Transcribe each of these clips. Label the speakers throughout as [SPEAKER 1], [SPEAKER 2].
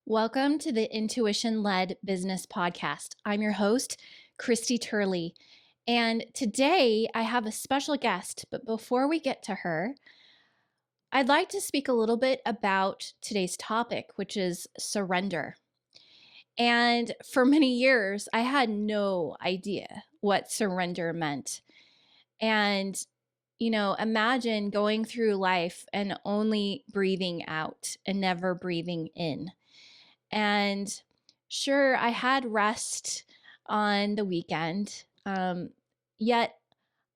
[SPEAKER 1] Welcome to the Intuition-Led Business Podcast. I'm your host, Christy Turley, and today I have a special guest, but before we get to her, I'd like to speak a little bit about today's topic, which is surrender. And for many years, I had no idea what surrender meant. And, imagine going through life and only breathing out and never breathing in. And sure, I had rest on the weekend, yet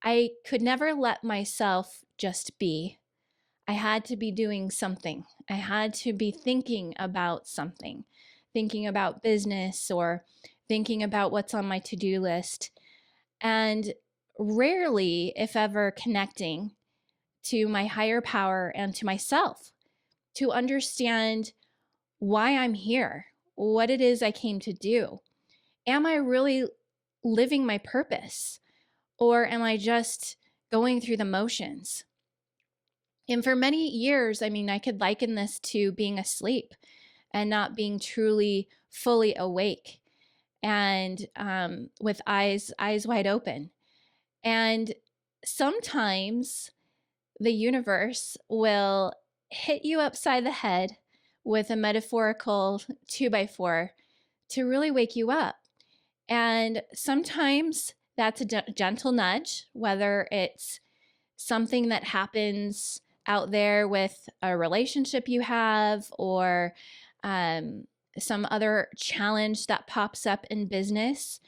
[SPEAKER 1] I could never let myself just be. I had to be doing something. I had to be thinking about something, thinking about business or thinking about what's on my to-do list. And rarely, if ever, connecting to my higher power and to myself to understand why I'm here, what it is I came to do. Am I really living my purpose, or am I just going through the motions? And for many years, I could liken this to being asleep and not being truly fully awake and with eyes wide open. And sometimes the universe will hit you upside the head with a metaphorical 2x4 to really wake you up. And sometimes that's a gentle nudge, whether it's something that happens out there with a relationship you have or some other challenge that pops up in business.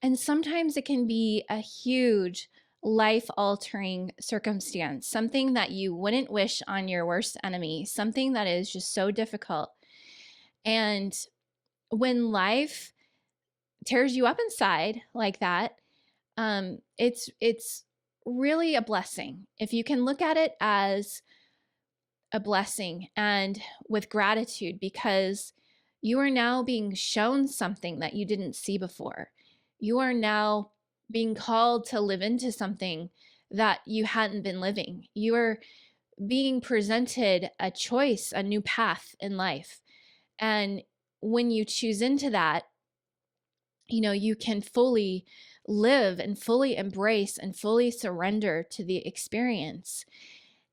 [SPEAKER 1] And sometimes it can be a huge life-altering circumstance, something that you wouldn't wish on your worst enemy, something that is just so difficult. And when life tears you up inside like that, it's really a blessing. If you can look at it as a blessing and with gratitude, because you are now being shown something that you didn't see before. You are now being called to live into something that you hadn't been living. You are being presented a choice, a new path in life. And when you choose into that, you can fully live and fully embrace and fully surrender to the experience.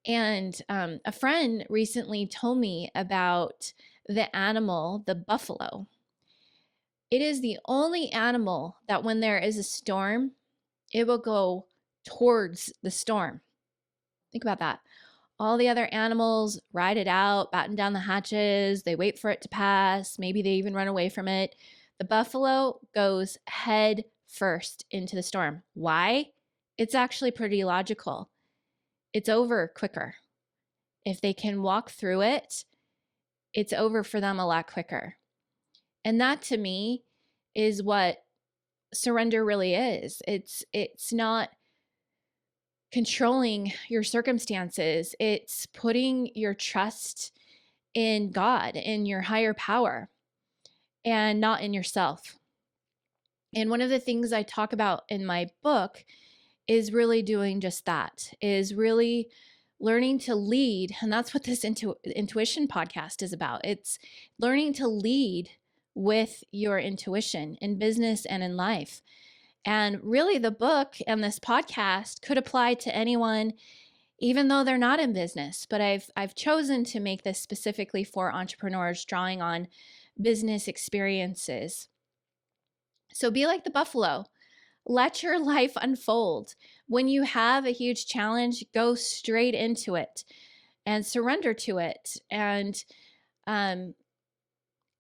[SPEAKER 1] And a friend recently told me about the animal, the buffalo. It is the only animal that when there is a storm, it will go towards the storm. Think about that. All the other animals ride it out, batten down the hatches, they wait for it to pass, maybe they even run away from it. The buffalo goes head first into the storm. Why? It's actually pretty logical. It's over quicker. If they can walk through it, it's over for them a lot quicker. And that to me is what surrender really is. It's not controlling your circumstances. It's putting your trust in God, in your higher power, and not in yourself. And one of the things I talk about in my book is really doing just that, is really learning to lead. And that's what this intuition podcast is about. It's learning to lead with your intuition in business and in life. And really the book and this podcast could apply to anyone, even though they're not in business. But I've chosen to make this specifically for entrepreneurs, drawing on business experiences. So be like the buffalo. Let your life unfold. When you have a huge challenge, go straight into it and surrender to it,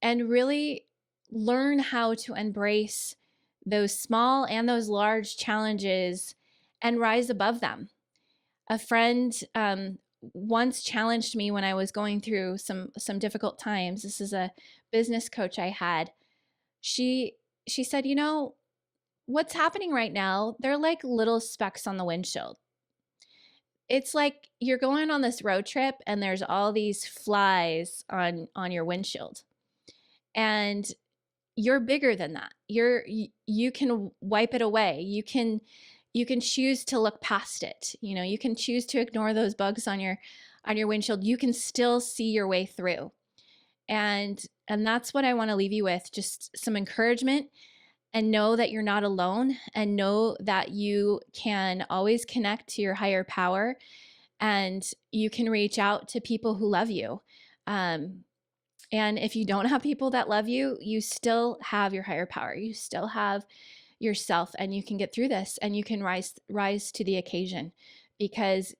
[SPEAKER 1] and really learn how to embrace those small and those large challenges and rise above them. A friend once challenged me when I was going through some difficult times. This is a business coach I had. She said, what's happening right now, they're like little specks on the windshield. It's like you're going on this road trip and there's all these flies on your windshield. And you're bigger than that. You can wipe it away. You can choose to look past it. You can choose to ignore those bugs on your windshield. You can still see your way through. And And that's what I want to leave you with, just some encouragement, and know that you're not alone, and know that you can always connect to your higher power, and you can reach out to people who love you. And if you don't have people that love you, you still have your higher power. You still have yourself, and you can get through this, and you can rise to the occasion. Because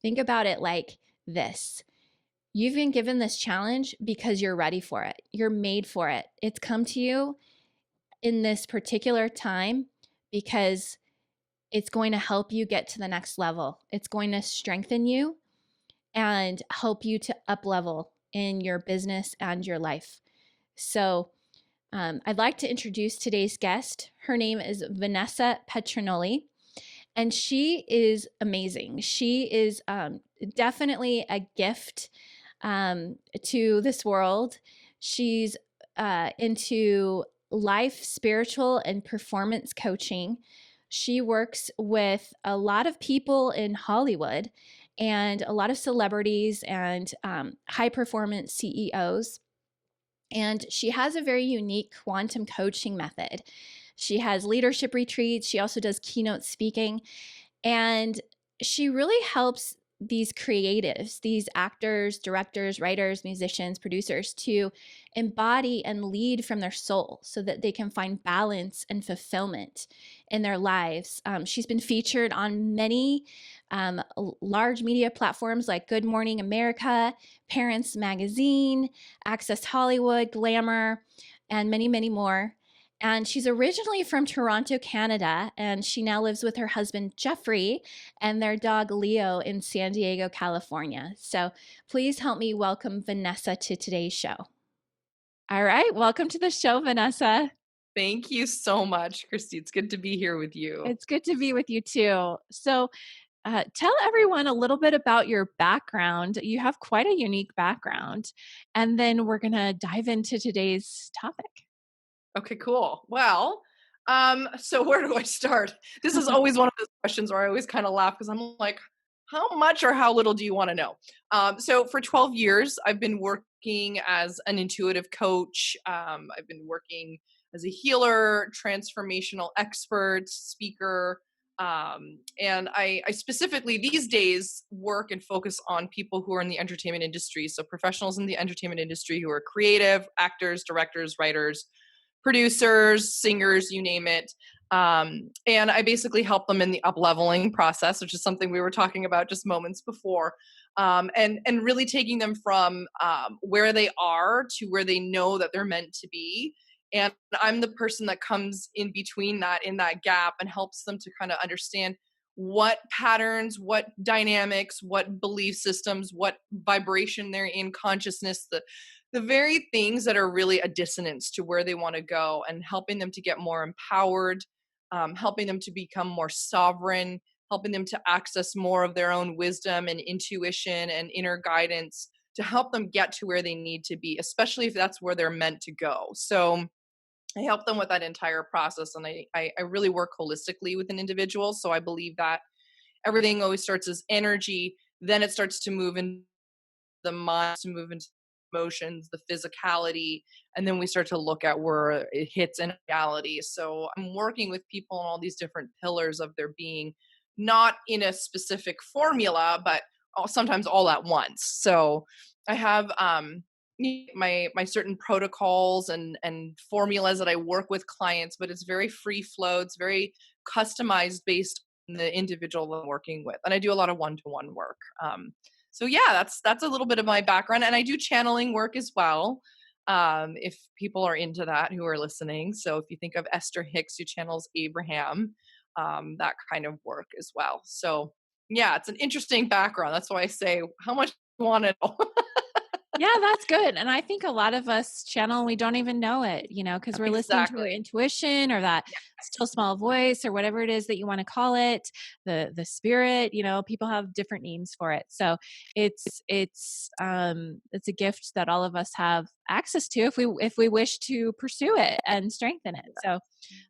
[SPEAKER 1] think about it like this. You've been given this challenge because you're ready for it. You're made for it. It's come to you in this particular time because it's going to help you get to the next level. It's going to strengthen you and help you to up level in your business and your life. So I'd like to introduce today's guest. Her name is Vanessa Petronelli, and she is amazing. She is definitely a gift to this world. She's into life, spiritual, and performance coaching. She works with a lot of people in Hollywood and a lot of celebrities and high performance CEOs. And she has a very unique quantum coaching method. She has leadership retreats. She also does keynote speaking. And she really helps these creatives, these actors, directors, writers, musicians, producers, to embody and lead from their soul so that they can find balance and fulfillment in their lives. She's been featured on many large media platforms like Good Morning America, Parents Magazine, Access Hollywood, Glamour, and many, many more. And she's originally from Toronto, Canada, and she now lives with her husband, Jeffrey, and their dog, Leo, in San Diego, California. So please help me welcome Vanessa to today's show. All right. Welcome to the show, Vanessa.
[SPEAKER 2] Thank you so much, Christy. It's good to be here with you.
[SPEAKER 1] It's good to be with you too. So tell everyone a little bit about your background. You have quite a unique background. And then we're going to dive into today's topic.
[SPEAKER 2] Okay, cool. Well, so where do I start? This is always one of those questions where I always kind of laugh because I'm like, how much or how little do you want to know? So for 12 years, I've been working as an intuitive coach. I've been working as a healer, transformational expert, speaker. And I specifically these days work and focus on people who are in the entertainment industry. So professionals in the entertainment industry who are creative, actors, directors, writers, producers, singers, you name it. And I basically help them in the up leveling process, which is something we were talking about just moments before. And really taking them from where they are to where they know that they're meant to be. And I'm the person that comes in between that, in that gap, and helps them to kind of understand what patterns, what dynamics, what belief systems, what vibration they're in, consciousness, the very things that are really a dissonance to where they want to go, and helping them to get more empowered, helping them to become more sovereign, helping them to access more of their own wisdom and intuition and inner guidance to help them get to where they need to be, especially if that's where they're meant to go. So I help them with that entire process. And I really work holistically with an individual. So I believe that everything always starts as energy, then it starts to move in the mind, to move into emotions, the physicality, and then we start to look at where it hits in reality. So I'm working with people on all these different pillars of their being, not in a specific formula, but sometimes all at once. So I have my certain protocols and formulas that I work with clients, but it's very free flow. It's very customized based on the individual I'm working with, and I do a lot of one-to-one work. So yeah, that's a little bit of my background, and I do channeling work as well. If people are into that who are listening, so if you think of Esther Hicks who channels Abraham, that kind of work as well. So yeah, it's an interesting background. That's why I say, how much do you want to know?
[SPEAKER 1] Yeah, that's good. And I think a lot of us channel and we don't even know it, because we're listening to our
[SPEAKER 2] Exactly.
[SPEAKER 1] intuition or that still small voice or whatever it is that you want to call it, the spirit, people have different names for it. So it's a gift that all of us have access to if we wish to pursue it and strengthen it. So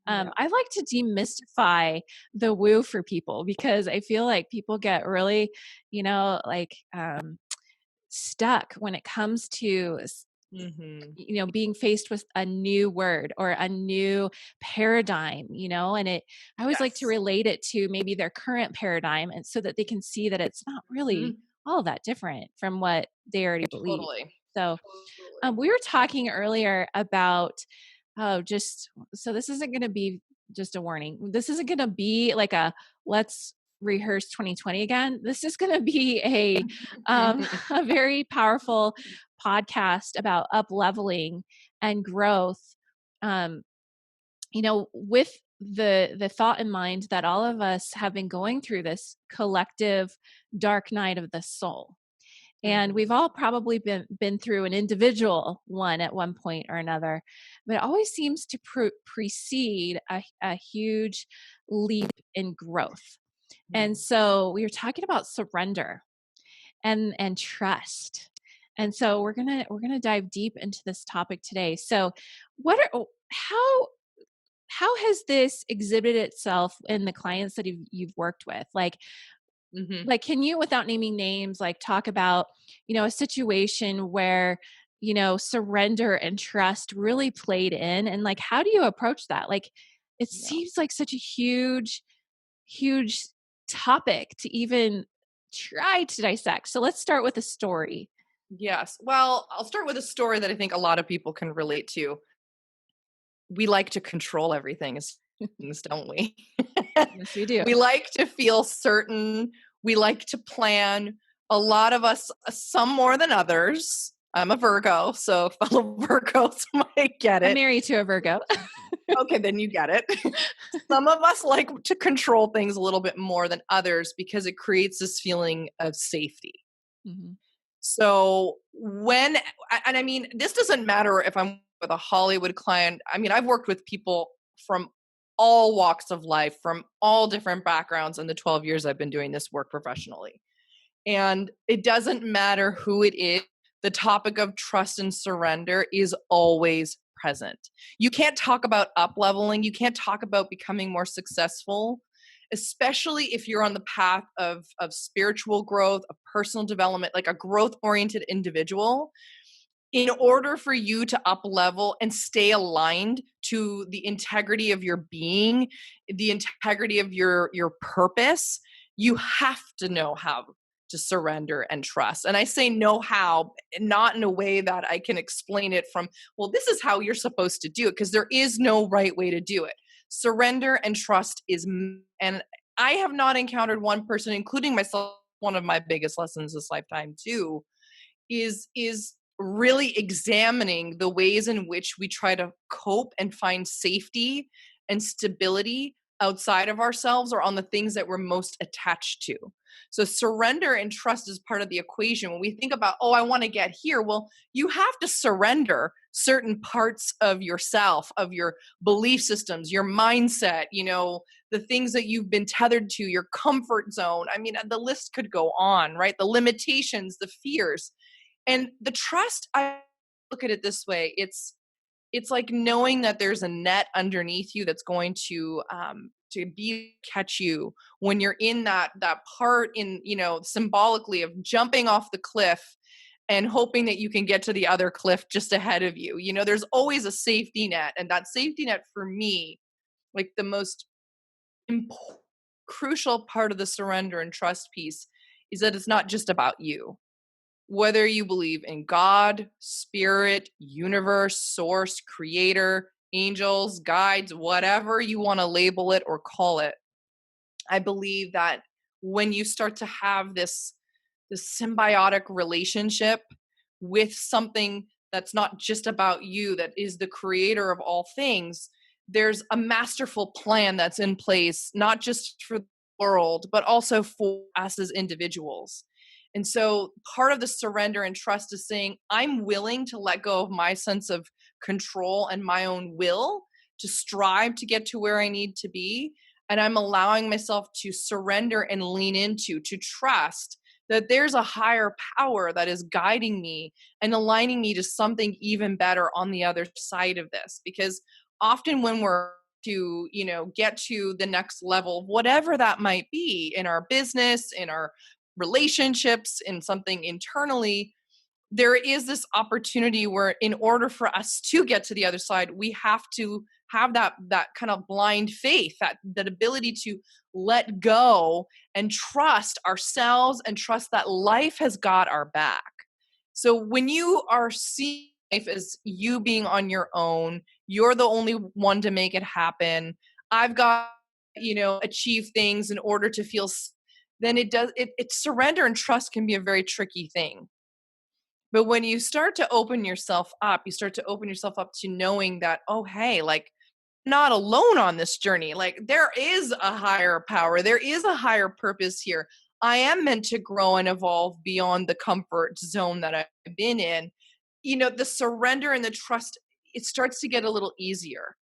[SPEAKER 2] Yeah.
[SPEAKER 1] I like to demystify the woo for people because I feel like people get really, like stuck when it comes to
[SPEAKER 2] Mhm.
[SPEAKER 1] being faced with a new word or a new paradigm, and I always like to
[SPEAKER 2] Yes.
[SPEAKER 1] relate it to maybe their current paradigm, and so that they can see that it's not really
[SPEAKER 2] Mhm.
[SPEAKER 1] all that different from what they already believe.
[SPEAKER 2] Totally.
[SPEAKER 1] So
[SPEAKER 2] Totally.
[SPEAKER 1] we were talking earlier about, just so this isn't going to be just a warning. This isn't going to be like a let's rehearse 2020 again. This is going to be a a very powerful podcast about up leveling and growth. Um, with the thought in mind that all of us have been going through this collective dark night of the soul, and we've
[SPEAKER 2] Mhm.
[SPEAKER 1] all probably been through an individual one at one point or another, but it always seems to precede a huge leap in growth. And
[SPEAKER 2] Mhm.
[SPEAKER 1] so we were talking about surrender and trust. And so we're gonna dive deep into this topic today. So how has this exhibited itself in the clients that you've worked with?
[SPEAKER 2] Mhm.
[SPEAKER 1] Like, can you, without naming names, like talk about, a situation where, surrender and trust really played in, and like, how do you approach that? Like, it
[SPEAKER 2] Yeah.
[SPEAKER 1] seems like such a huge topic to even try to dissect. So let's start with a story.
[SPEAKER 2] Yes. Well, I'll start with a story that I think a lot of people can relate to. We like to control everything as things, don't we?
[SPEAKER 1] Yes, we do.
[SPEAKER 2] We like to feel certain. We like to plan. A lot of us, some more than others. I'm a Virgo, so fellow Virgos might get
[SPEAKER 1] I'm
[SPEAKER 2] it.
[SPEAKER 1] married to a Virgo.
[SPEAKER 2] Okay, then you get it. Some of us like to control things a little bit more than others because it creates this feeling of safety.
[SPEAKER 1] Mhm.
[SPEAKER 2] So and I mean, this doesn't matter if I'm with a Hollywood client. I mean, I've worked with people from all walks of life, from all different backgrounds in the 12 years I've been doing this work professionally. And it doesn't matter who it is, the topic of trust and surrender is always present. You can't talk about up leveling, you can't talk about becoming more successful, especially if you're on the path of spiritual growth, of personal development, like a growth oriented individual. In order for you to up level and stay aligned to the integrity of your being, the integrity of your purpose, you have to know how to surrender and trust. And I say know how, not in a way that I can explain it from, well, this is how you're supposed to do it, because there is no right way to do it. Surrender and trust and I have not encountered one person, including myself, one of my biggest lessons this lifetime too, is really examining the ways in which we try to cope and find safety and stability outside of ourselves or on the things that we're most attached to. So surrender and trust is part of the equation. When we think about, oh, I want to get here, well, you have to surrender certain parts of yourself, of your belief systems, your mindset, the things that you've been tethered to, your comfort zone. I mean, the list could go on, right? The limitations, the fears. And the trust, I look at it this way, it's like knowing that there's a net underneath you that's going to be catch you when you're in that part in, symbolically of jumping off the cliff and hoping that you can get to the other cliff just ahead of you. There's always a safety net, and that safety net for me, like the most important, crucial part of the surrender and trust piece, is that it's not just about you. Whether you believe in God, spirit, universe, source, creator, angels, guides, whatever you want to label it or call it, I believe that when you start to have this symbiotic relationship with something that's not just about you, that is the creator of all things, there's a masterful plan that's in place, not just for the world, but also for us as individuals. And so part of the surrender and trust is saying, I'm willing to let go of my sense of control and my own will to strive to get to where I need to be. And I'm allowing myself to surrender and lean into, to trust that there's a higher power that is guiding me and aligning me to something even better on the other side of this. Because often when we're to, get to the next level, whatever that might be in our business, in our relationships, in something internally, there is this opportunity where in order for us to get to the other side, we have to have that kind of blind faith, that ability to let go and trust ourselves and trust that life has got our back. So when you are seeing life as you being on your own, you're the only one to make it happen. I've got, achieve things in order to feel then it surrender and trust can be a very tricky thing. But when you start to open yourself up, you start to open yourself up to knowing that, oh, hey, like, not alone on this journey. Like, there is a higher power, there is a higher purpose here. I am meant to grow and evolve beyond the comfort zone that I've been in. The surrender and the trust, it starts to get a little easier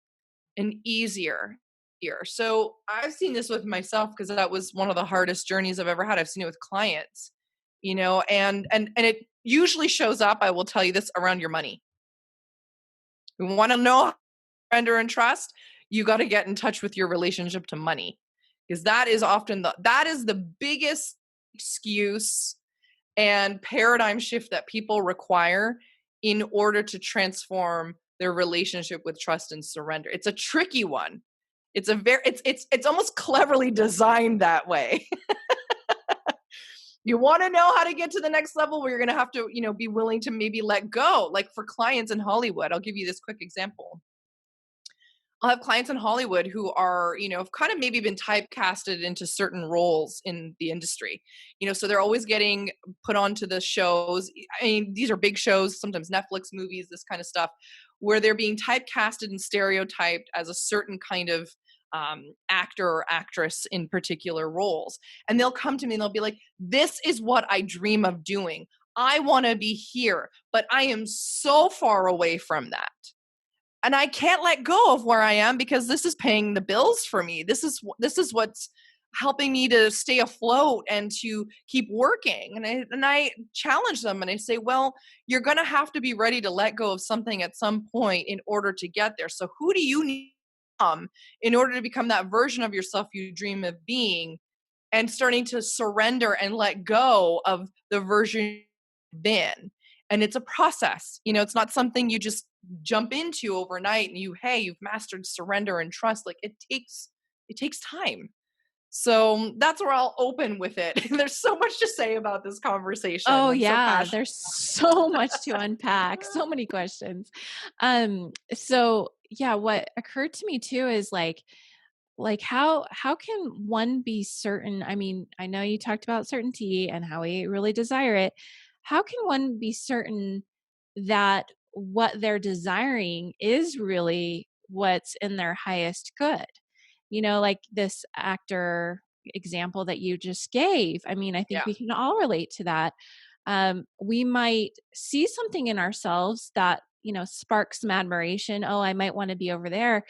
[SPEAKER 2] and easier here. So I've seen this with myself because that was one of the hardest journeys I've ever had. I've seen it with clients, and it usually shows up, I will tell you this, around your money. We want to know how to surrender and trust, you got to get in touch with your relationship to money. Because that is often that is the biggest excuse and paradigm shift that people require in order to transform their relationship with trust and surrender. It's a tricky one. It's almost cleverly designed that way. You want to know how to get to the next level where you're going to have to, be willing to maybe let go. Like for clients in Hollywood, I'll give you this quick example. I'll have clients in Hollywood who are, have kind of maybe been typecasted into certain roles in the industry. So they're always getting put onto the shows. I mean, these are big shows, sometimes Netflix movies, this kind of stuff, where they're being typecasted and stereotyped as a certain kind of actor or actress in particular roles. And they'll come to me and they'll be like, this is what I dream of doing. I want to be here, but I am so far away from that. And I can't let go of where I am because this is paying the bills for me. This is what's helping me to stay afloat and to keep working. And I challenge them and I say, well, you're going to have to be ready to let go of something at some point in order to get there. So who do you need to become in order to become that version of yourself you dream of being, and starting to surrender and let go of the version you've been? And it's a process. It's not something you just jump into overnight and you've mastered surrender and trust. Like it takes time. So that's where I'll open with it. There's so much to say about this conversation.
[SPEAKER 1] Oh
[SPEAKER 2] I'm so
[SPEAKER 1] yeah,
[SPEAKER 2] passionate.
[SPEAKER 1] there's so much to unpack, so many questions. So yeah, what occurred to me too is like how can one be certain? I mean, I know you talked about certainty and how we really desire it. How can one be certain that what they're desiring is really what's in their highest good? Like this actor example that you just gave. I mean, I think
[SPEAKER 2] Yeah.
[SPEAKER 1] we can all relate to that. We might see something in ourselves that, sparks some admiration. Oh, I might want to be over there.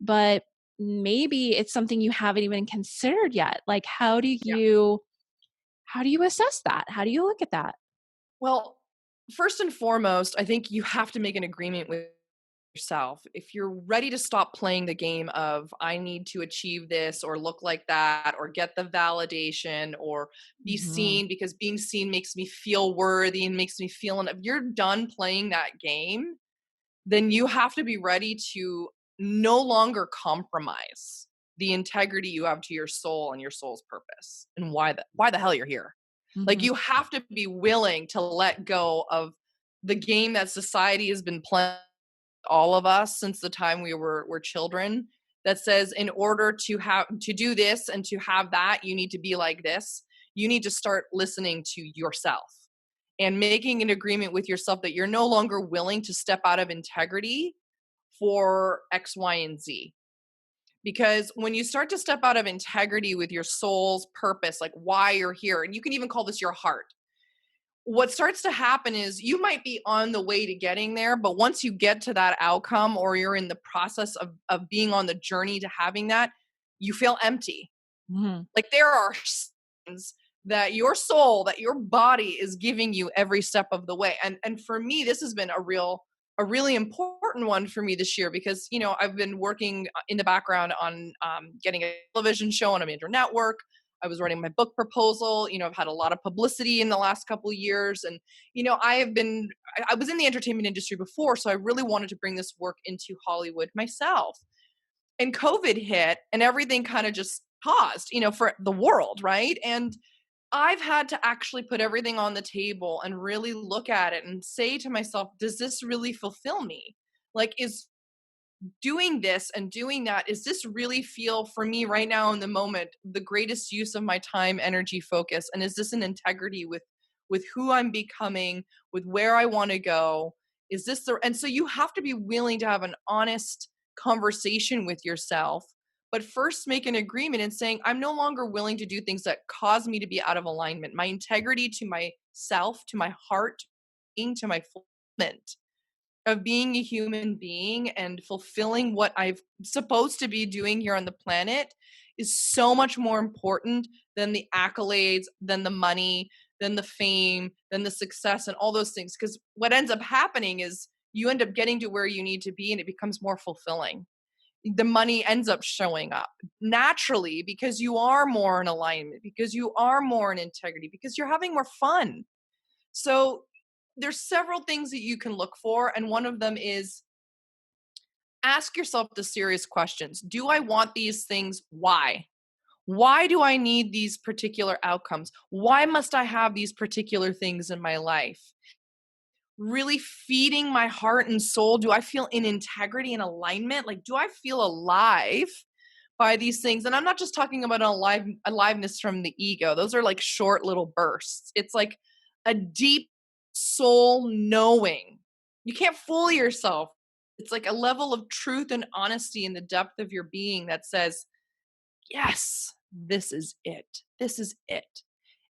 [SPEAKER 1] But maybe it's something you haven't even considered yet. Like,
[SPEAKER 2] Yeah.
[SPEAKER 1] how do you assess that? How do you look at that?
[SPEAKER 2] Well, first and foremost, I think you have to make an agreement with yourself. If you're ready to stop playing the game of I need to achieve this or look like that or get the validation or be
[SPEAKER 1] Mhm.
[SPEAKER 2] seen because being seen makes me feel worthy and makes me feel enough. If you're done playing that game, then you have to be ready to no longer compromise the integrity you have to your soul and your soul's purpose and why the hell you're here. Like
[SPEAKER 1] Mhm.
[SPEAKER 2] you have to be willing to let go of the game that society has been playing all of us since the time we were children, that says in order to do this and to have that, you need to be like this. You need to start listening to yourself and making an agreement with yourself that you're no longer willing to step out of integrity for X, Y, and Z. Because when you start to step out of integrity with your soul's purpose, like why you're here, and you can even call this your heart, what starts to happen is you might be on the way to getting there, but once you get to that outcome or you're in the process of being on the journey to having that, you feel empty.
[SPEAKER 1] Mhm.
[SPEAKER 2] Like there are signs that your soul, that your body is giving you every step of the way. And for me, this has been a really important one for me this year because I've been working in the background on getting a television show on a major network. I was writing my book proposal. I've had a lot of publicity in the last couple of years. And, I was in the entertainment industry before, so I really wanted to bring this work into Hollywood myself. And COVID hit and everything kind of just paused, for the world, right? And I've had to actually put everything on the table and really look at it and say to myself, does this really fulfill me? Like, is doing this and doing that, is this really feel for me right now in the moment the greatest use of my time, energy, focus? And is this an integrity with who I'm becoming, with where I want to go? Is this the and so you have to be willing to have an honest conversation with yourself, but first make an agreement and saying, I'm no longer willing to do things that cause me to be out of alignment. My integrity to myself, to my heart, to my fulfillment of being a human being and fulfilling what I've supposed to be doing here on the planet is so much more important than the accolades, than the money, than the fame, than the success and all those things. Because what ends up happening is you end up getting to where you need to be and it becomes more fulfilling. The money ends up showing up naturally because you are more in alignment, because you are more in integrity, because you're having more fun. So there's several things that you can look for, and one of them is ask yourself the serious questions. Do I want these things? Why? Why do I need these particular outcomes? Why must I have these particular things in my life? Really feeding my heart and soul. Do I feel in integrity and alignment? Like, do I feel alive by these things? And I'm not just talking about aliveness from the ego. Those are like short little bursts. It's like a deep soul knowing. You can't fool yourself. It's like a level of truth and honesty in the depth of your being that says, yes, this is it. This is it.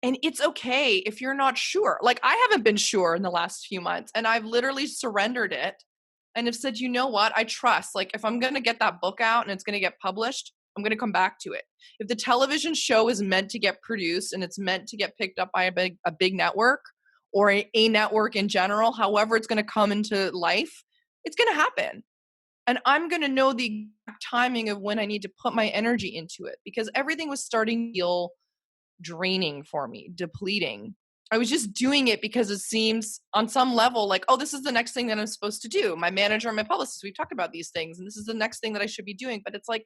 [SPEAKER 2] And it's okay if you're not sure. Like, I haven't been sure in the last few months, and I've literally surrendered it and have said, you know what? I trust. Like, if I'm going to get that book out and it's going to get published, I'm going to come back to it. If the television show is meant to get produced and it's meant to get picked up by a big network or a network in general, however it's going to come into life, it's going to happen. And I'm going to know the exact timing of when I need to put my energy into it, because everything was starting to feel draining for me, depleting. I was just doing it because it seems on some level like, oh, this is the next thing that I'm supposed to do. My manager and my publicist, we've talked about these things, and this is the next thing that I should be doing. But it's like,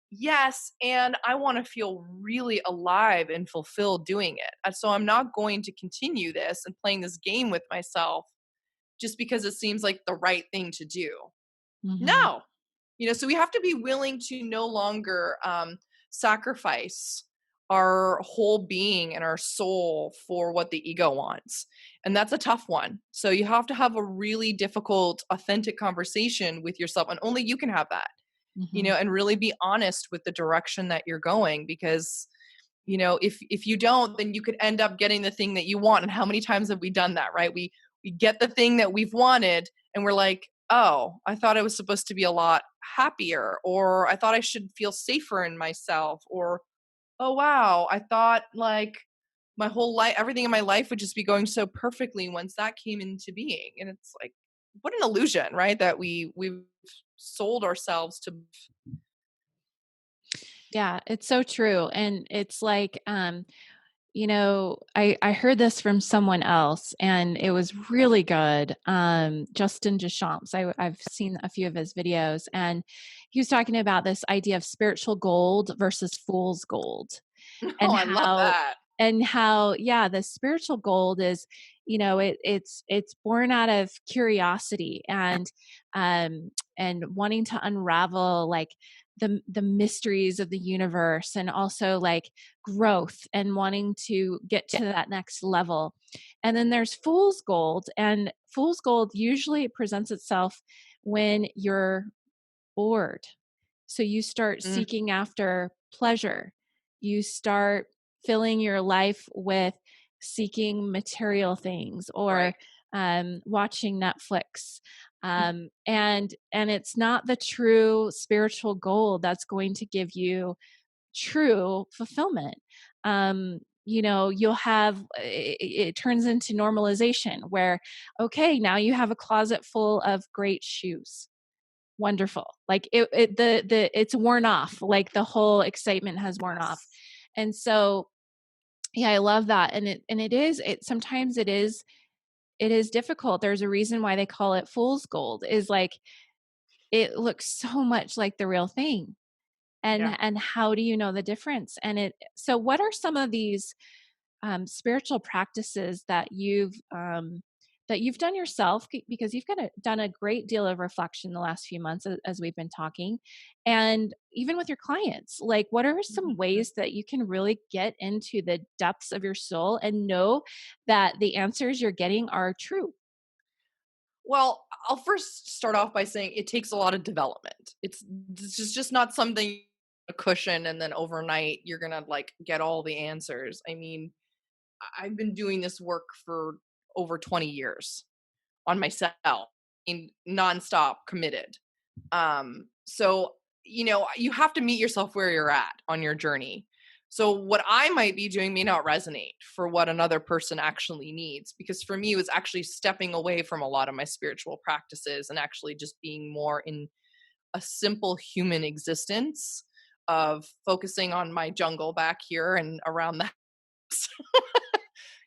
[SPEAKER 2] yes, and I want to feel really alive and fulfilled doing it. And so I'm not going to continue this and playing this game with myself just because it seems like the right thing to do.
[SPEAKER 1] Mm-hmm.
[SPEAKER 2] No. So we have to be willing to no longer sacrifice our whole being and our soul for what the ego wants. And that's a tough one. So you have to have a really difficult, authentic conversation with yourself, and only you can have that,
[SPEAKER 1] Mm-hmm.
[SPEAKER 2] and really be honest with the direction that you're going, because if you don't, then you could end up getting the thing that you want. And how many times have we done that, right? We get the thing that we've wanted and we're like, oh, I thought I was supposed to be a lot happier, or I thought I should feel safer in myself, or oh wow, I thought like my whole life, everything in my life would just be going so perfectly once that came into being. And it's like, what an illusion, right? That we've sold ourselves to.
[SPEAKER 1] Yeah, it's so true. And it's like, I heard this from someone else and it was really good. Justin Deschamps, I've seen a few of his videos, and he was talking about this idea of spiritual gold versus fool's gold.
[SPEAKER 2] Oh,
[SPEAKER 1] and
[SPEAKER 2] I love
[SPEAKER 1] how
[SPEAKER 2] that.
[SPEAKER 1] yeah, the spiritual gold is, it's born out of curiosity and wanting to unravel like the mysteries of the universe, and also like growth and wanting to get to that next level. And then there's fool's gold, and fool's gold usually presents itself when you're bored. So you start
[SPEAKER 2] Mm,
[SPEAKER 1] seeking after pleasure. You start filling your life with seeking material things, or
[SPEAKER 2] right.
[SPEAKER 1] watching Netflix. And it's not the true spiritual goal that's going to give you true fulfillment. You'll have it turns into normalization where, okay, now you have a closet full of great shoes. Wonderful. Like it's worn off. Like the whole excitement has worn off.
[SPEAKER 2] Yes.
[SPEAKER 1] And so, yeah, I love that. Sometimes it is difficult. There's a reason why they call it fool's gold, is like it looks so much like the real thing.
[SPEAKER 2] Yeah.
[SPEAKER 1] And how do you know the difference? So what are some of these spiritual practices that you've done yourself, because you've done a great deal of reflection the last few months, as we've been talking, and even with your clients, like what are some
[SPEAKER 2] Mhm.
[SPEAKER 1] ways that you can really get into the depths of your soul and know that the answers you're getting are true?
[SPEAKER 2] Well, I'll first start off by saying it takes a lot of development. Just not something, a cushion, and then overnight you're gonna like get all the answers. I mean, I've been doing this work for over 20 years on myself, in nonstop committed. So, you have to meet yourself where you're at on your journey. So what I might be doing may not resonate for what another person actually needs, because for me it was actually stepping away from a lot of my spiritual practices and actually just being more in a simple human existence of focusing on my jungle back here and around the house.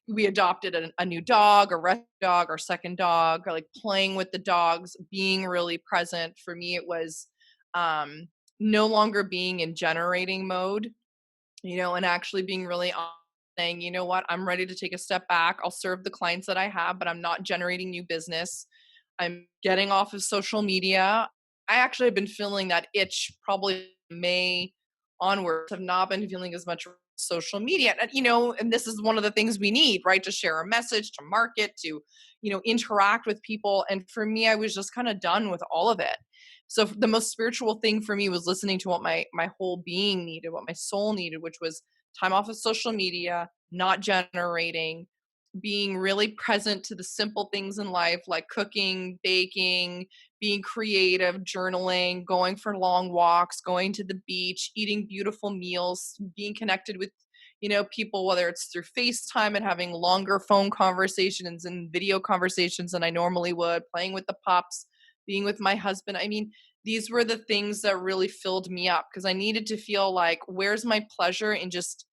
[SPEAKER 2] We adopted a new dog, a rescue dog, our second dog, or like playing with the dogs, being really present. For me, it was um, no longer being in generating mode, and actually being really honest, saying, you know what, I'm ready to take a step back. I'll serve the clients that I have, but I'm not generating new business. I'm getting off of social media. I actually have been feeling that itch probably May onwards. Have not been feeling as much social media. And this is one of the things we need, right? To share a message, to market, to, interact with people. And for me, I was just kind of done with all of it. So the most spiritual thing for me was listening to what my whole being needed, what my soul needed, which was time off of social media, not generating, being really present to the simple things in life like cooking, baking, being creative, journaling, going for long walks, going to the beach, eating beautiful meals, being connected with people, whether it's through FaceTime and having longer phone conversations and video conversations than I normally would, playing with the pups, being with my husband. I mean, these were the things that really filled me up, because I needed to feel like, where's my pleasure in just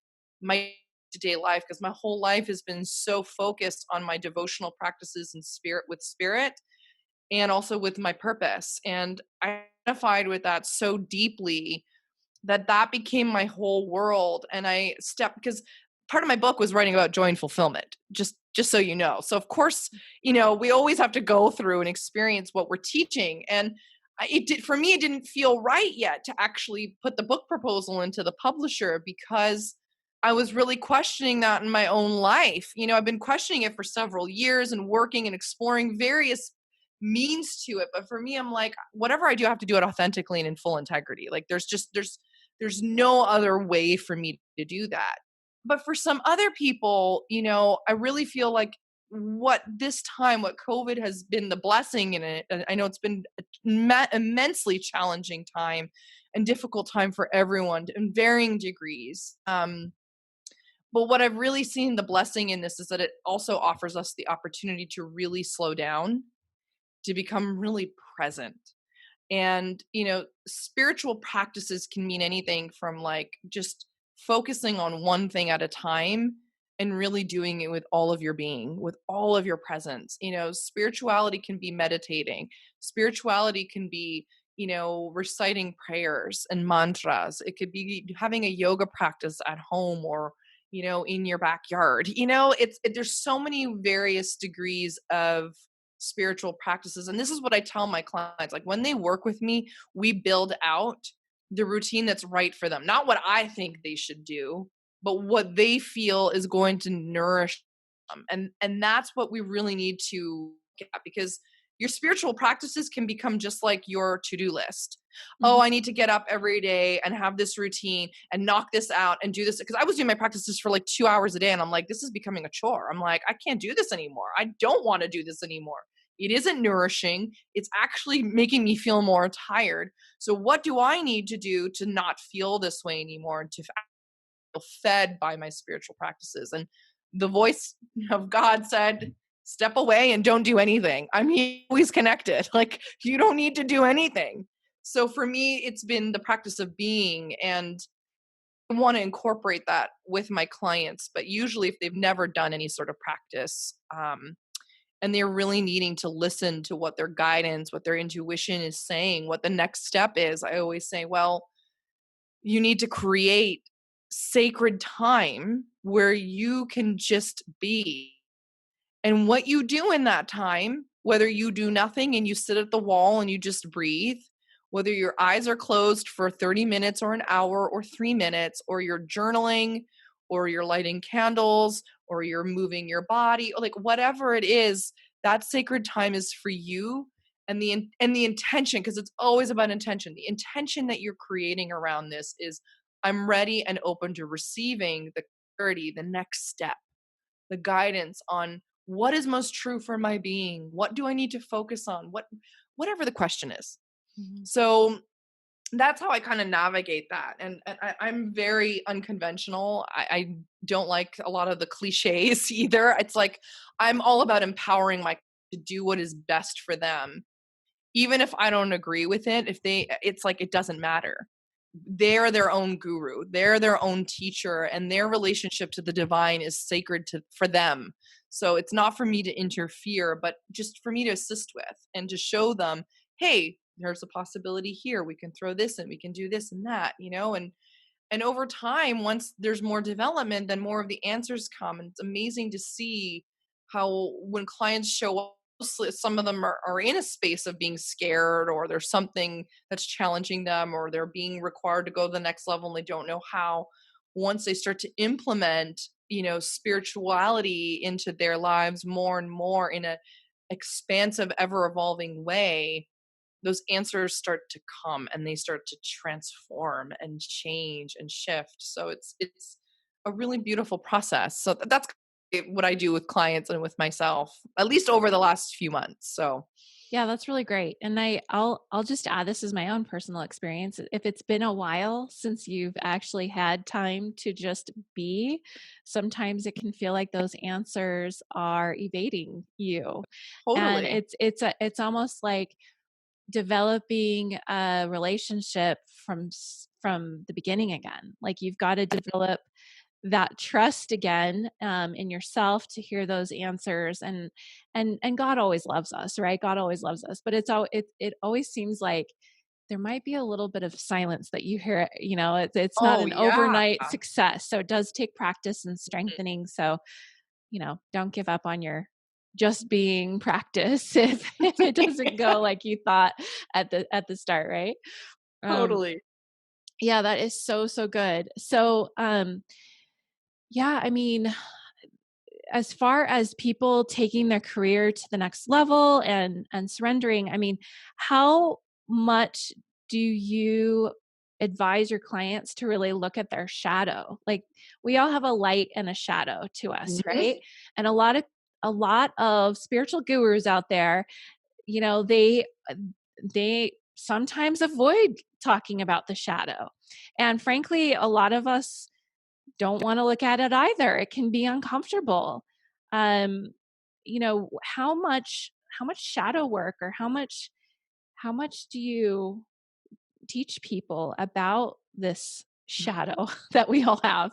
[SPEAKER 2] my day life, because my whole life has been so focused on my devotional practices and spirit and also with my purpose, and I identified with that so deeply that became my whole world. And I stepped, because part of my book was writing about joy and fulfillment, just so you know. So of course, we always have to go through and experience what we're teaching. And it did, for me, it didn't feel right yet to actually put the book proposal into the publisher, because I was really questioning that in my own life. I've been questioning it for several years and working and exploring various means to it. But for me, I'm like, whatever I do, I have to do it authentically and in full integrity. Like there's no other way for me to do that. But for some other people, I really feel like what COVID has been the blessing in it. I know it's been immensely challenging time and difficult time for everyone in varying degrees. But what I've really seen the blessing in this is that it also offers us the opportunity to really slow down, to become really present. And, spiritual practices can mean anything from like just focusing on one thing at a time and really doing it with all of your being, with all of your presence. Spirituality can be meditating, spirituality can be, reciting prayers and mantras. It could be having a yoga practice at home or, in your backyard. There's so many various degrees of spiritual practices. And this is what I tell my clients. Like when they work with me, we build out the routine that's right for them. Not what I think they should do, but what they feel is going to nourish them. And that's what we really need to get at, because your spiritual practices can become just like your to-do list. Oh,
[SPEAKER 1] Mhm.
[SPEAKER 2] I need to get up every day and have this routine and knock this out and do this. Because I was doing my practices for like 2 hours a day, and I'm like, this is becoming a chore. I'm like, I can't do this anymore. I don't want to do this anymore. It isn't nourishing. It's actually making me feel more tired. So what do I need to do to not feel this way anymore and to feel fed by my spiritual practices? And the voice of God said, step away and don't do anything. I'm always connected. Like you don't need to do anything. So for me, it's been the practice of being. And want to incorporate that with my clients, but usually if they've never done any sort of practice, and they're really needing to listen to what their guidance, what their intuition is saying, what the next step is, I always say, well, you need to create sacred time where you can just be. And what you do in that time, whether you do nothing and you sit at the wall and you just breathe, whether your eyes are closed for 30 minutes or an hour or 3 minutes, or you're journaling, or you're lighting candles, or you're moving your body, like whatever it is, that sacred time is for you. And the intention, because it's always about intention. The intention that you're creating around this is, I'm ready and open to receiving the clarity, the next step, the guidance on what is most true for my being, what do I need to focus on, whatever the question is.
[SPEAKER 1] Mhm.
[SPEAKER 2] So that's how I kind of navigate that. And I'm very unconventional. I don't like a lot of the cliches either. It's like I'm all about empowering my to do what is best for them, even if I don't agree with it. It's like it doesn't matter. They're their own guru, they're their own teacher, and their relationship to the divine is sacred for them. So it's not for me to interfere, but just for me to assist with and to show them, hey, there's a possibility here, we can throw this and we can do this and that, and over time, once there's more development, then more of the answers come. And it's amazing to see how when clients show up, some of them are in a space of being scared, or there's something that's challenging them, or they're being required to go to the next level and they don't know how. Once they start to implement, spirituality into their lives more and more in a expansive, ever evolving way, those answers start to come and they start to transform and change and shift. So it's a really beautiful process. So that's what I do with clients and with myself, at least over the last few months. So
[SPEAKER 1] Yeah, that's really great. And I'll just add, this is my own personal experience. If it's been a while since you've actually had time to just be, sometimes it can feel like those answers are evading you. And
[SPEAKER 2] totally.
[SPEAKER 1] it's almost like developing a relationship from the beginning again. Like you've got to develop that trust again, in yourself to hear those answers. And God always loves us, right? God always loves us, but it always seems like there might be a little bit of silence that you hear. It's not
[SPEAKER 2] Oh
[SPEAKER 1] an
[SPEAKER 2] yeah.
[SPEAKER 1] overnight success, so it does take practice and
[SPEAKER 2] Mhm.
[SPEAKER 1] strengthening. So don't give up on your just being practice if it doesn't go like you thought at the start, right? um
[SPEAKER 2] Totally.
[SPEAKER 1] yeah, that is so so good. So yeah, I mean, as far as people taking their career to the next level and surrendering, I mean, how much do you advise your clients to really look at their shadow? Like, we all have a light and a shadow to us,
[SPEAKER 2] Mhm.
[SPEAKER 1] right? And a lot of spiritual gurus out there, they sometimes avoid talking about the shadow. And frankly, a lot of us don't want to look at it either. It can be uncomfortable. Um, how much shadow work, or how much do you teach people about this shadow that we all have?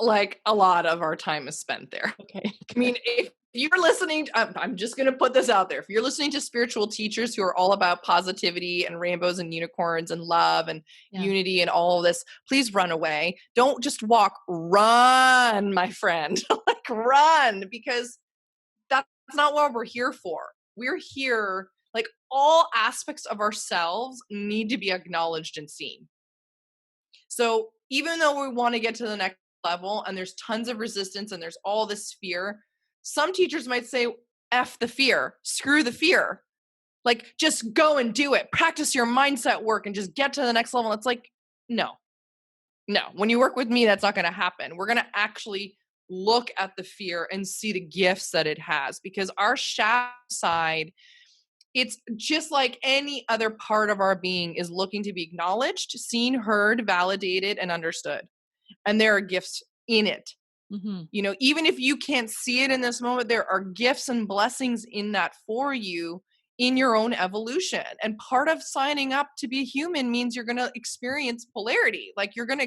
[SPEAKER 2] Like a lot of our time is spent there.
[SPEAKER 1] Okay,
[SPEAKER 2] I mean,
[SPEAKER 1] good.
[SPEAKER 2] if you're listening, I'm just going to put this out there. If you're listening to spiritual teachers who are all about positivity and rainbows and unicorns and love and
[SPEAKER 1] Yeah.
[SPEAKER 2] unity and all of this, please run away. Don't just walk, run, my friend. Like, run, because that's not what we're here for. We're here, like, all aspects of ourselves need to be acknowledged and seen. So even though we want to get to the next level and there's tons of resistance and there's all this fear, some teachers might say, F the fear, screw the fear. Like, just go and do it. Practice your mindset work and just get to the next level. It's like, no, no. When you work with me, that's not going to happen. We're going to actually look at the fear and see the gifts that it has, because our shadow side, it's just like any other part of our being, is looking to be acknowledged, seen, heard, validated, and understood. And there are gifts in it.
[SPEAKER 1] Mhm.
[SPEAKER 2] Even if you can't see it in this moment, there are gifts and blessings in that for you in your own evolution. And part of signing up to be human means you're going to experience polarity. Like, you're going to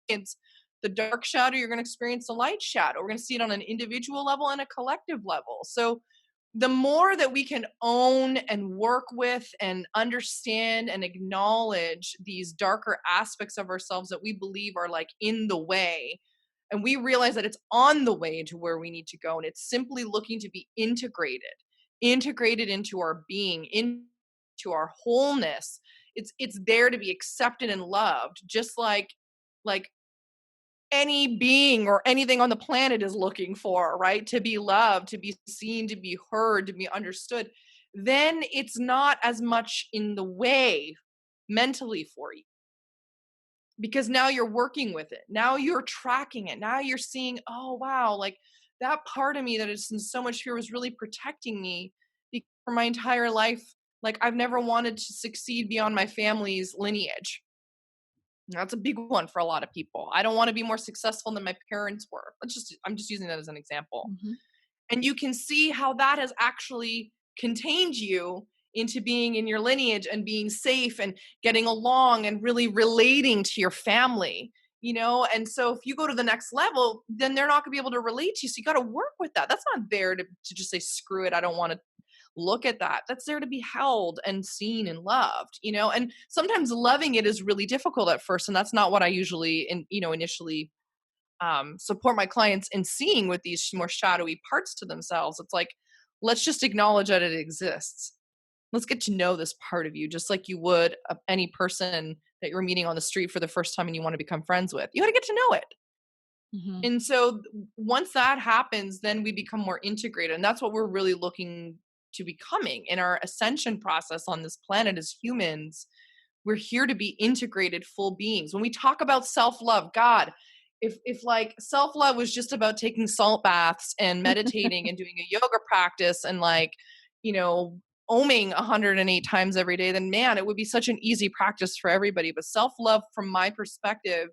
[SPEAKER 2] experience the dark shadow, you're going to experience the light shadow. We're going to see it on an individual level and a collective level. So the more that we can own and work with and understand and acknowledge these darker aspects of ourselves that we believe are like in the way, and we realize that it's on the way to where we need to go, and it's simply looking to be integrated into our being, into our wholeness. It's there to be accepted and loved, just like any being or anything on the planet is looking for, right? To be loved, to be seen, to be heard, to be understood. Then it's not as much in the way mentally for you, because now you're working with it. Now you're tracking it. Now you're seeing, oh, wow, like that part of me that is in so much fear was really protecting me for my entire life. Like I've never wanted to succeed beyond my family's lineage. That's a big one for a lot of people. I don't want to be more successful than my parents were. I'm just using that as an example.
[SPEAKER 1] Mm-hmm.
[SPEAKER 2] And you can see how that has actually contained you into being in your lineage and being safe and getting along and really relating to your family, you know? And so if you go to the next level, then they're not gonna be able to relate to you. So you got to work with that. That's not there to just say, screw it, I don't want to look at that. That's there to be held and seen and loved, you know? And sometimes loving it is really difficult at first. And that's not what I usually, initially support my clients in seeing with these more shadowy parts to themselves. It's like, let's just acknowledge that it exists. Let's get to know this part of you, just like you would any person that you're meeting on the street for the first time and you want to become friends with. You got to get to know it.
[SPEAKER 1] Mm-hmm.
[SPEAKER 2] And so once that happens, then we become more integrated. And that's what we're really looking to becoming in our ascension process on this planet as humans. We're here to be integrated full beings. When we talk about self-love, God, if like self-love was just about taking salt baths and meditating and doing a yoga practice and like, you know, oming 108 times every day, then man, it would be such an easy practice for everybody. But self-love, from my perspective,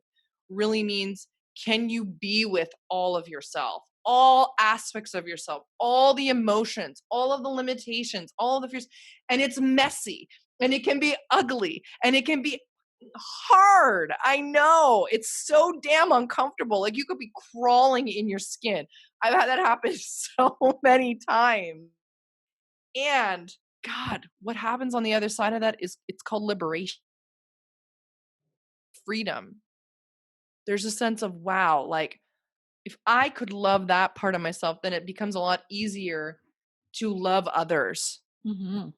[SPEAKER 2] really means, can you be with all of yourself, all aspects of yourself, all the emotions, all of the limitations, all of the fears? And it's messy and it can be ugly and it can be hard. I know it's so damn uncomfortable. Like you could be crawling in your skin. I've had that happen so many times. And God, what happens on the other side of that is it's called liberation, freedom. There's a sense of, wow, like if I could love that part of myself, then it becomes a lot easier to love others.
[SPEAKER 1] Mm-hmm.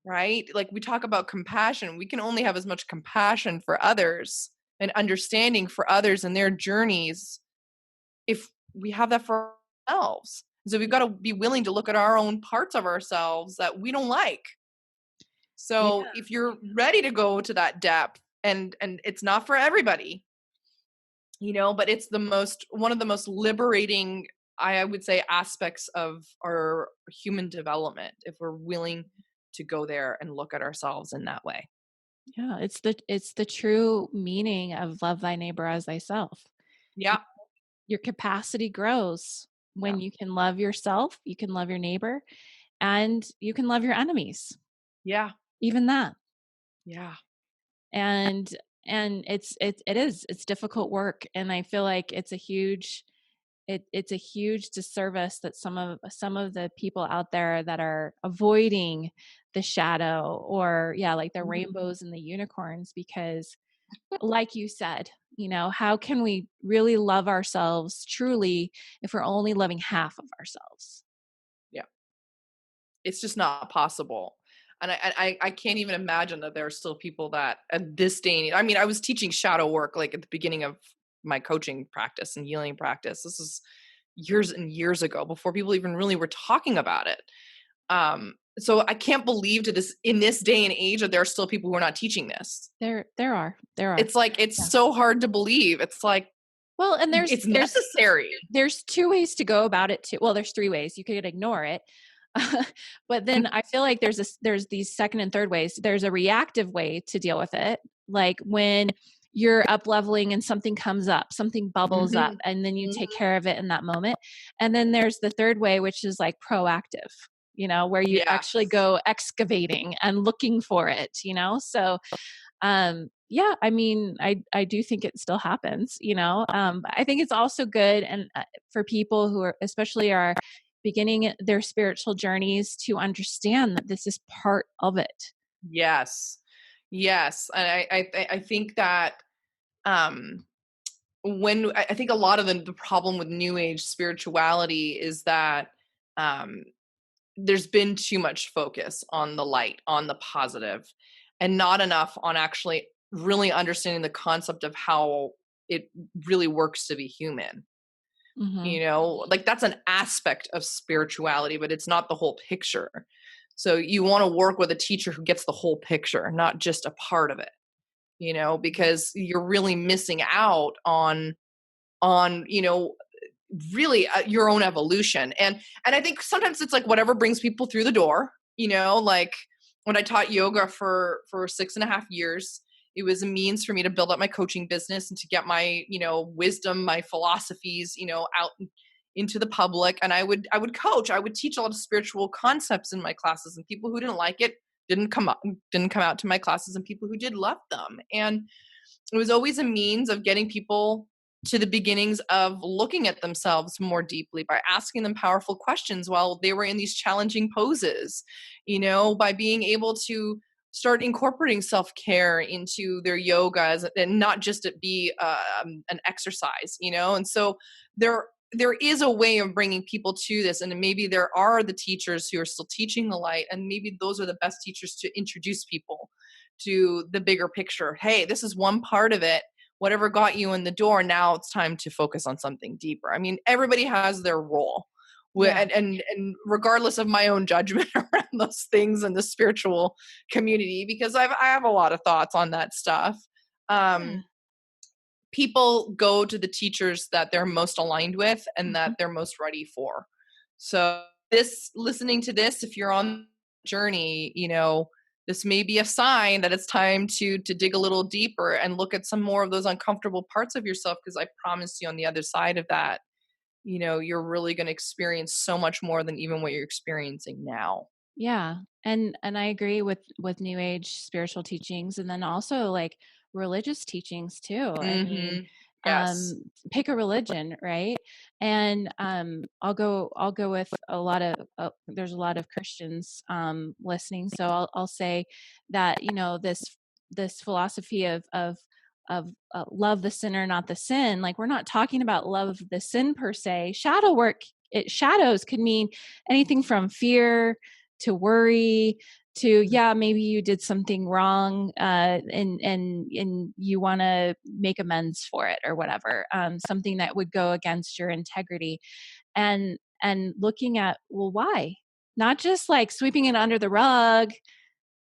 [SPEAKER 2] Right? Like we talk about compassion, we can only have as much compassion for others and understanding for others and their journeys if we have that for ourselves. So we've got to be willing to look at our own parts of ourselves that we don't like.
[SPEAKER 1] Yeah.
[SPEAKER 2] So if you're ready to go to that depth, and it's not for everybody, you know, but it's one of the most liberating, I would say, aspects of our human development, if we're willing to go there and look at ourselves in that way.
[SPEAKER 1] Yeah, it's the true meaning of love thy neighbor as thyself.
[SPEAKER 2] Yeah.
[SPEAKER 1] Your capacity grows
[SPEAKER 2] Yeah.
[SPEAKER 1] when you can love yourself, you can love your neighbor, and you can love your enemies.
[SPEAKER 2] Yeah.
[SPEAKER 1] Even that.
[SPEAKER 2] Yeah.
[SPEAKER 1] And it's difficult work, and I feel like it's a huge disservice that some of the people out there that are avoiding the shadow, or like the
[SPEAKER 2] Mhm.
[SPEAKER 1] rainbows and the unicorns, because like you said, how can we really love ourselves truly if we're only loving half of ourselves?
[SPEAKER 2] Yeah. It's just not possible. And I can't even imagine that there are still people that at this day and age, I mean, I was teaching shadow work like at the beginning of my coaching practice and healing practice. This is years and years ago, before people even really were talking about it. So I can't believe in this day and age that there are still people who are not teaching this.
[SPEAKER 1] There are.
[SPEAKER 2] It's like, it's
[SPEAKER 1] Yeah.
[SPEAKER 2] so hard to believe. It's like,
[SPEAKER 1] Well, and
[SPEAKER 2] it's necessary.
[SPEAKER 1] there's two ways to go about it too. Well, there's three ways. You could ignore it. But then I feel like there's these second and third ways. There's a reactive way to deal with it. Like when you're up leveling and something comes up, something bubbles up,
[SPEAKER 2] Mhm.
[SPEAKER 1] and then you take
[SPEAKER 2] Mhm.
[SPEAKER 1] care of it in that moment. And then there's the third way, which is like proactive, where you
[SPEAKER 2] Yes.
[SPEAKER 1] actually go excavating and looking for it, So yeah, I mean, I do think it still happens, but I think it's also good and for people who are especially are beginning their spiritual journeys to understand that this is part of it.
[SPEAKER 2] Yes. Yes. And I think that um I think a lot of the problem with new age spirituality is that um there's been too much focus on the light, on the positive, and not enough on actually really understanding the concept of how it really works to be human.
[SPEAKER 1] Mhm.
[SPEAKER 2] Like that's an aspect of spirituality, but it's not the whole picture. So you want to work with a teacher who gets the whole picture, not just a part of it, because you're really missing out on really your own evolution. And I think sometimes it's like whatever brings people through the door, like when I taught yoga for 6.5 years, it was a means for me to build up my coaching business and to get my wisdom, my philosophies, out into the public. And I would teach a lot of spiritual concepts in my classes, and people who didn't like it didn't come out to my classes, and people who did loved them. And it was always a means of getting people to the beginnings of looking at themselves more deeply by asking them powerful questions while they were in these challenging poses, by being able to start incorporating self-care into their yogas and not just it be an exercise, and so there is a way of bringing people to this, and maybe there are the teachers who are still teaching the light, and maybe those are the best teachers to introduce people to the bigger picture. Hey, this is one part of it. Whatever got you in the door, now it's time to focus on something deeper. I mean, everybody has their role.
[SPEAKER 1] Yeah.
[SPEAKER 2] And regardless of my own judgment around those things in the spiritual community, because I have a lot of thoughts on that stuff.
[SPEAKER 1] Yeah.
[SPEAKER 2] People go to the teachers that they're most aligned with and that
[SPEAKER 1] Mhm.
[SPEAKER 2] they're most ready for. So this listening to this, if you're on the journey, this may be a sign that it's time to dig a little deeper and look at some more of those uncomfortable parts of yourself, because I promise you on the other side of that, you're really going to experience so much more than even what you're experiencing now.
[SPEAKER 1] Yeah. And I agree with new age spiritual teachings and then also like religious teachings too. I mean,
[SPEAKER 2] Mhm. Yes.
[SPEAKER 1] pick a religion, right? And I'll go with a lot of there's a lot of Christians listening, so I'll say that, this philosophy of love the sinner, not the sin. Like we're not talking about love the sin per se. Shadow work, shadows could mean anything from fear to worry to, yeah, maybe you did something wrong, and you want to make amends for it or whatever, something that would go against your integrity, and looking at, well, why, not just like sweeping it under the rug,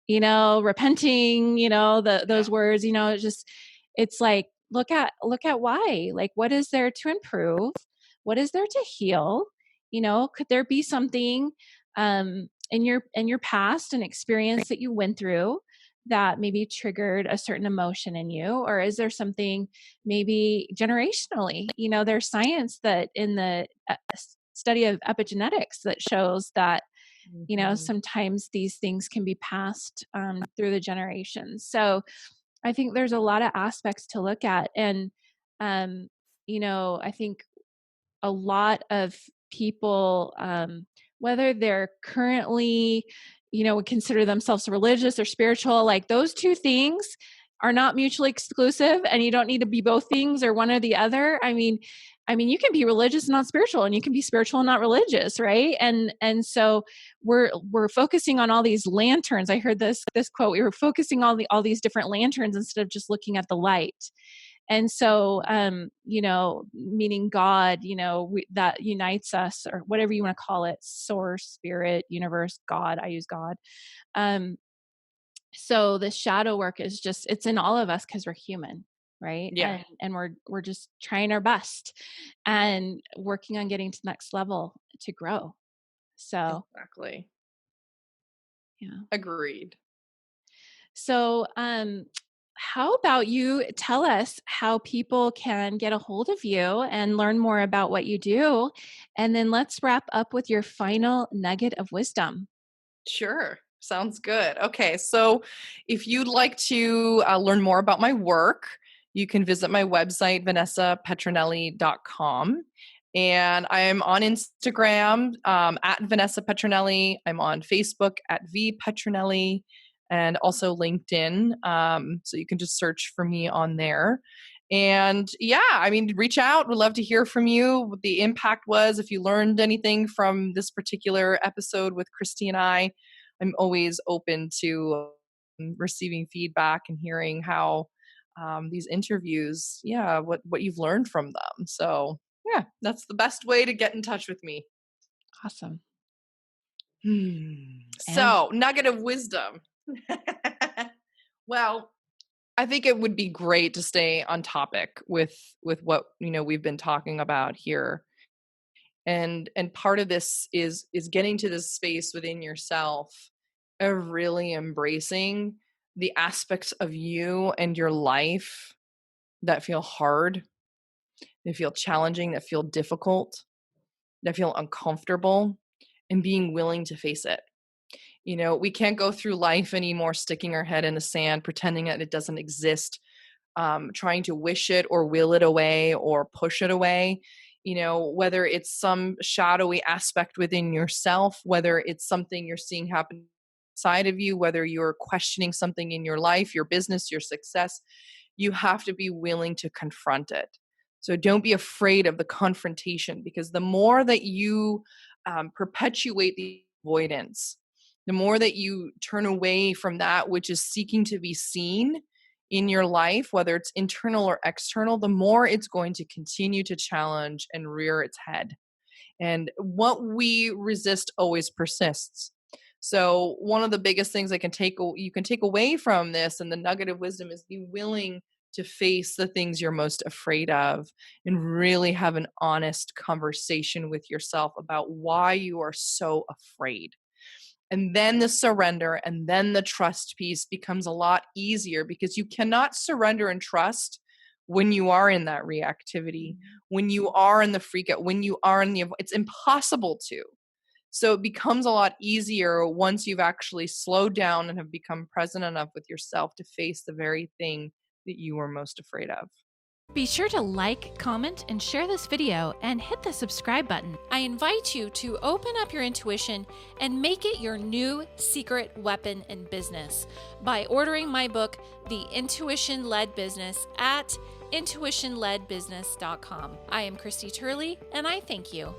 [SPEAKER 1] repenting, those
[SPEAKER 2] Yeah.
[SPEAKER 1] words, it's just, it's like, look at why, like, what is there to improve? What is there to heal? Could there be something in your past and experience that you went through that maybe triggered a certain emotion in you? Or is there something maybe generationally? There's science that in the study of epigenetics that shows that
[SPEAKER 2] Mhm.
[SPEAKER 1] sometimes these things can be passed through the generations. So I think there's a lot of aspects to look at. And, I think a lot of people, whether they're currently, would consider themselves religious or spiritual, like those two things are not mutually exclusive, and you don't need to be both things or one or the other. I mean, you can be religious and not spiritual, and you can be spiritual and not religious, right? And so we're focusing on all these lanterns. I heard this quote: we were focusing on all these different lanterns instead of just looking at the light. And so, meaning God, that unites us, or whatever you want to call it, source, spirit, universe, God. I use God. Um, so the shadow work is just, it's in all of us because we're human, right?
[SPEAKER 2] Yeah,
[SPEAKER 1] And we're just trying our best and working on getting to the next level to grow. So
[SPEAKER 2] exactly.
[SPEAKER 1] yeah.
[SPEAKER 2] Agreed.
[SPEAKER 1] So, how about you tell us how people can get a hold of you and learn more about what you do? And then let's wrap up with your final nugget of wisdom.
[SPEAKER 2] Sure. Sounds good. Okay, so if you'd like to learn more about my work, you can visit my website, vanessapetronelli.com. And I'm on Instagram at Vanessa Petronelli. I'm on Facebook at V Petronelli and also LinkedIn. So you can just search for me on there. And yeah, I mean, reach out. We'd love to hear from you what the impact was. If you learned anything from this particular episode with Christy and I'm always open to receiving feedback and hearing how these interviews, yeah, what you've learned from them. So yeah, that's the best way to get in touch with me.
[SPEAKER 1] Awesome. And
[SPEAKER 2] So nugget of wisdom. Well, I think it would be great to stay on topic with what we've been talking about here. And part of this is getting to this space within yourself of really embracing the aspects of you and your life that feel hard, that feel challenging, that feel difficult, that feel uncomfortable, and being willing to face it. We can't go through life anymore sticking our head in the sand, pretending that it doesn't exist, trying to wish it or will it away or push it away. Whether it's some shadowy aspect within yourself, whether it's something you're seeing happen inside of you, whether you're questioning something in your life, your business, your success, you have to be willing to confront it. So don't be afraid of the confrontation, because the more that you perpetuate the avoidance, the more that you turn away from that which is seeking to be seen in your life, whether it's internal or external, the more it's going to continue to challenge and rear its head. And what we resist always persists. So one of the biggest things you can take away from this and the nugget of wisdom is be willing to face the things you're most afraid of and really have an honest conversation with yourself about why you are so afraid. And then the surrender and then the trust piece becomes a lot easier, because you cannot surrender and trust when you are in that reactivity, when you are in the freak out, when you are it's impossible to. So it becomes a lot easier once you've actually slowed down and have become present enough with yourself to face the very thing that you were most afraid of.
[SPEAKER 1] be sure to like, comment, and share this video and hit the subscribe button. I invite you to open up your intuition and make it your new secret weapon in business by ordering my book, The Intuition Led Business, at intuitionledbusiness.com. I am Christy Turley, and I thank you.